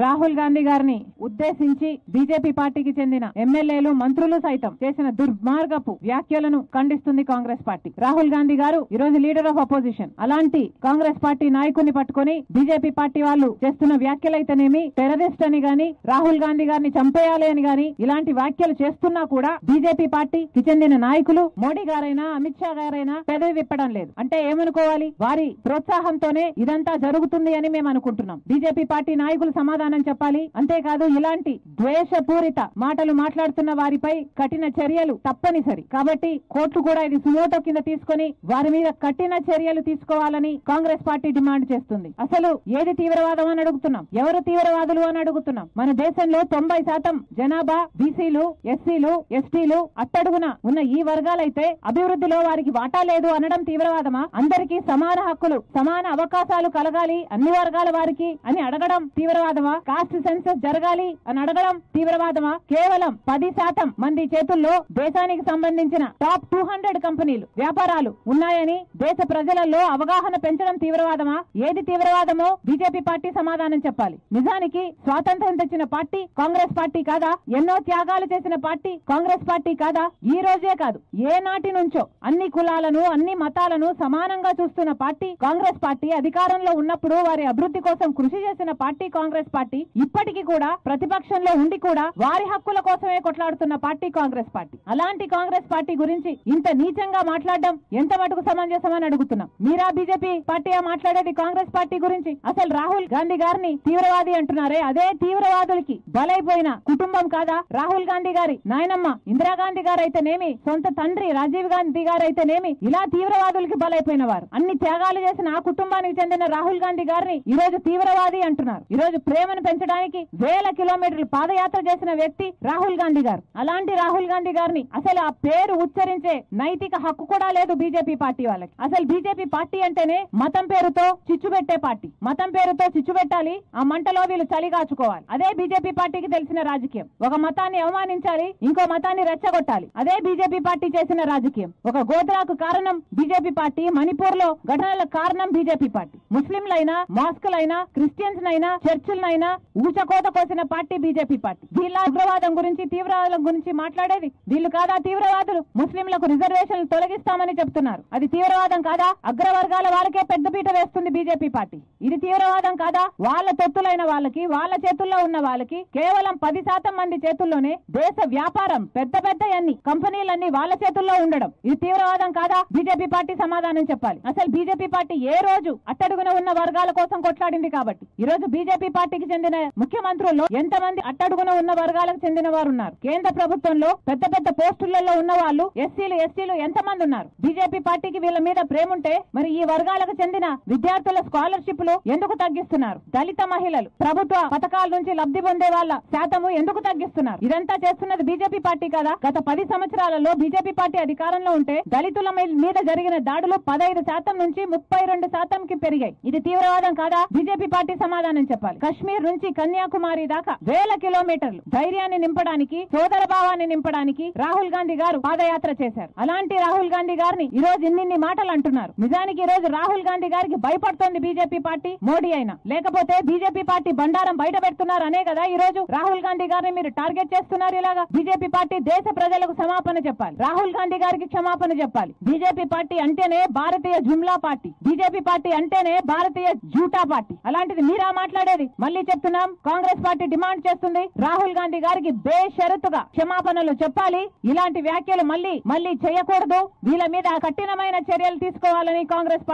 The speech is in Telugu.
రాహుల్ గాంధీ గారిని ఉద్దేశించి బీజేపీ పార్టీకి చెందిన ఎమ్మెల్యేలు మంత్రులు సైతం చేసిన దుర్మార్గపు వ్యాఖ్యలను ఖండిస్తుంది కాంగ్రెస్ పార్టీ. రాహుల్ గాంధీ గారు ఈ రోజు లీడర్ ఆఫ్ అపోజిషన్. అలాంటి కాంగ్రెస్ పార్టీ నాయకుడిని పట్టుకొని బీజేపీ పార్టీ వాళ్ళు చేస్తున్న వ్యాఖ్యలైతేనేమి టెర్రరిస్ట్ అని గాని రాహుల్ గాంధీ గారిని చంపేయాలి అని గాని ఇలాంటి వ్యాఖ్యలు చేస్తున్నా కూడా బీజేపీ పార్టీకి చెందిన నాయకులు మోడీ గారైనా అమిత్ షా గారైనా పెదవి విప్పడం లేదు. అంటే ఏమనుకోవాలి? వారి ప్రోత్సాహంతోనే ఇదంతా జరుగుతుంది అని మేము అనుకుంటున్నాం. బీజేపీ పార్టీ నాయకులు సమాధానం చెప్పాలి. అంతేకాదు ఇలాంటి ద్వేషపూరిత మాటలు మాట్లాడుతున్న వారిపై కఠిన చర్యలు తప్పనిసరి. కాబట్టి కోర్టు కూడా ఇది సుమోటో కింద తీసుకొని వారి మీద కఠిన చర్యలు తీసుకోవాలని కాంగ్రెస్ పార్టీ డిమాండ్ చేస్తుంది. అసలు ఏది తీవ్రవాదం అని అడుగుతున్నాం, ఎవరు తీవ్రవాదులు అని అడుగుతున్నాం. మన దేశంలో 90% జనాభా బీసీలు, ఎస్సీలు, ఎస్టీలు అట్టడుగున ఉన్న ఈ వర్గాలైతే అభివృద్ధిలో వారికి వాటా లేదు అనడం తీవ్రవాదమా? అందరికీ సమాన హక్కులు, సమాన అవకాశాలు కలగాలి అన్ని వర్గాల వారికి అని అడగడం తీవ్రవాదమా? కాస్ట్ సెన్సస్ జరగాలి అని అడగడం తీవ్రవాదమా? కేవలం 10% మంది చేతుల్లో దేశానికి సంబంధించిన టాప్ 200 కంపెనీలు, వ్యాపారాలు ఉన్నాయని దేశ ప్రజలలో అవగాహన పెంచడం తీవ్రవాదమా? ఏది తీవ్రవాదమో బీజేపీ పార్టీ సమాధానం చెప్పాలి. నిజానికి స్వాతంత్ర్యం తెచ్చిన పార్టీ కాంగ్రెస్ పార్టీ కాదా? ఎన్నో త్యాగాలు చేసిన పార్టీ కాంగ్రెస్ పార్టీ కాదా? ఈ రోజే కాదు, ఏ నాటి నుంచో అన్ని కులాలను, అన్ని మతాలను సమానంగా చూస్తున్న పార్టీ కాంగ్రెస్ పార్టీ. అధికారంలో ఉన్నప్పుడు వారి అభివృద్ధి కోసం కృషి చేసిన పార్టీ కాంగ్రెస్ పార్టీ. ఇప్పటికీ కూడా ప్రతిపక్షంలో ఉండి కూడా వారి హక్కుల కోసమే కొట్లాడుతున్న పార్టీ కాంగ్రెస్ పార్టీ. అలాంటి కాంగ్రెస్ పార్టీ గురించి ఇంత నీచంగా మాట్లాడడం ఎంత మటుకు సమంజసం అని అడుగుతున్నాం. మీరా బీజేపీ పార్టీ మాట్లాడేది కాంగ్రెస్ పార్టీ గురించి? అసలు రాహుల్ గాంధీ గారిని తీవ్రవాది అంటున్నారే, అదే తీవ్రవాదులకి బలైపోయిన కుటుంబం కాదా? రాహుల్ గాంధీ గారి నాయనమ్మ ఇందిరాగాంధీ గారు అయితేనేమి, సొంత తండ్రి రాజీవ్ గాంధీ గారు అయితేనేమి ఇలా తీవ్రవాదులకి బలైపోయిన వారు. అన్ని త్యాగాలు చేసిన ఆ కుటుంబానికి చెందిన రాహుల్ గాంధీ గారిని ఈ రోజు తీవ్రవాది అంటున్నారు. ఈ రోజు ప్రేమను పెంచడానికి వేల కిలోమీటర్లు పాదయాత్ర చేసిన వ్యక్తి రాహుల్ గాంధీ గారు. అలాంటి రాహుల్ గాంధీ గారిని అసలు ఆ పేరు ఉచ్చరించే నైతిక హక్కు కూడా లేదు బీజేపీ పార్టీ వాళ్ళకి. అసలు బీజేపీ పార్టీ అంటేనే మతం పేరుతో చిచ్చు పెట్టే పార్టీ. మతం పేరుతో చిచ్చు పెట్టాలి, ఆ మంటలో వీళ్ళు చలి కాచుకోవాలి. అదే బీజేపీ పార్టీకి తెలిసిన రాజకీయం. ఒక మతాన్ని అవమానించాలి, ఇంకో మతాన్ని రెచ్చగొట్టాలి. అదే బీజేపీ పార్టీ చేసిన రాజకీయం. ఒక గోత్రాకు కారణం బీజేపీ పార్టీ, మణిపూర్ లో ఘటనల కారణం బీజేపీ పార్టీ. ముస్లింలైనా, మాస్కులైనా, క్రిస్టియన్స్ నైనా, చర్చిలనైనా ఊచకోత కోసిన పార్టీ బీజేపీ పార్టీ. వీళ్ళ ఉగ్రవాదం గురించి, తీవ్రవాదం గురించి మాట్లాడేది వీళ్ళు కాదా తీవ్రవాదులు? ముస్లింలకు రిజర్వేషన్లు తొలగిస్తామని చెప్తున్నారు, అది తీవ్రవాదం కాదా? అగ్రవర్గాల వాళ్ళకే పెద్దపీట వేస్తుంది బీజేపీ పార్టీ, ఇది తీవ్రవాదం కాదా? వాళ్ళ తొత్తులైన వాళ్ళకి, వాళ్ళ చేతుల్లో ఉన్న వాళ్ళకి కేవలం 10% మంది చేతుల్లోనే దేశ వ్యాపారం, పెద్ద పెద్ద అన్ని కంపెనీలన్నీ వాళ్ళ చేతుల్లో ఉండడం, ఇది తీవ్రవాదం కాదా? బీజేపీ పార్టీ సమాధానం చెప్పాలి. అసలు బీజేపీ పార్టీ ఏ రోజు అట్టడుగున ఉన్న వర్గాల కోసం కొట్లాడింది? కాబట్టి ఈ రోజు బీజేపీ పార్టీకి చెందిన ముఖ్యమంత్రుల్లో ఎంతమంది అట్టడుగున ఉన్న వర్గాలకు చెందిన వారు ఉన్నారు? కేంద్ర ప్రభుత్వంలో పెద్ద పెద్ద పోస్టులలో ఉన్న వాళ్ళు ఎస్సీలు, ఎస్టీలు ఎంతమంది ఉన్నారు? బీజేపీ పార్టీకి వీళ్ళ మీద ప్రేమ ఉంటే మరి ఈ వర్గాలకు చెందిన విద్యార్థుల స్కాలర్షిప్లు ఎందుకు తగ్గిస్తున్నారు? దళిత మహిళలు ప్రభుత్వ పథకాల నుంచి లబ్ధి పొందే వాళ్ళ శాతము ఎందుకు తగ్గిస్తున్నారు? ఇదంతా చేస్తున్నది బీజేపీ పార్టీ కదా? గత 10 సంవత్సరాలలో బీజేపీ పార్టీ అధికారంలో ఉంటే దళితుల మీద జరిగిన దాడులు 15% నుంచి 32%కి పెరిగాయి. ఇది తీవ్రవాదం కాదా? బీజేపీ పార్టీ సమాధానం చెప్పాలి. కశ్మీర్ నుంచి కన్యాకుమారి దాకా వేల కిలోమీటర్లు ధైర్యాన్ని నింపడానికి, సోదర భావాన్ని నింపడానికి రాహుల్ గాంధీ గారు పాదయాత్ర చేశారు. అలాంటి రాహుల్ గాంధీ గారిని ఈ రోజు ఇన్ని మాటలు అంటున్నారు. నిజానికి ఈ రోజు రాహుల్ గాంధీ గారికి భయపడుతోంది బీజేపీ పార్టీ, మోడీ అయినా. లేకపోతే బీజేపీ పార్టీ బండారం బయట పెడుతున్నారు అనే కదా ఈ రోజు రాహుల్ గాంధీ గారిని మీరు టార్గెట్ చేస్తున్నారు. ఇలాగా బీజేపీ పార్టీ దేశ ప్రజలకు క్షమాపణ చెప్పాలి, రాహుల్ గాంధీ గారికి క్షమాపణ చెప్పాలి. బీజేపీ పార్టీ అంటేనే భారతీయ జుమ్లా పార్టీ, బీజేపీ పార్టీ అంటేనే భారతీయ జూటా పార్టీ. అలాంటిది మీరా మాట్లాడేది? మళ్ళీ చెప్తున్నాం, కాంగ్రెస్ పార్టీ డిమాండ్ చేస్తుంది రాహుల్ గాంధీ గారికి బేషరతుగా క్షమాపణలు చెప్పాలి. ఇలాంటి వ్యాఖ్యలు మళ్ళీ చేయకూడదు. వీళ్ళ మీద కఠినమైన చర్యలు తీసుకోవాలని కాంగ్రెస్ పార్టీ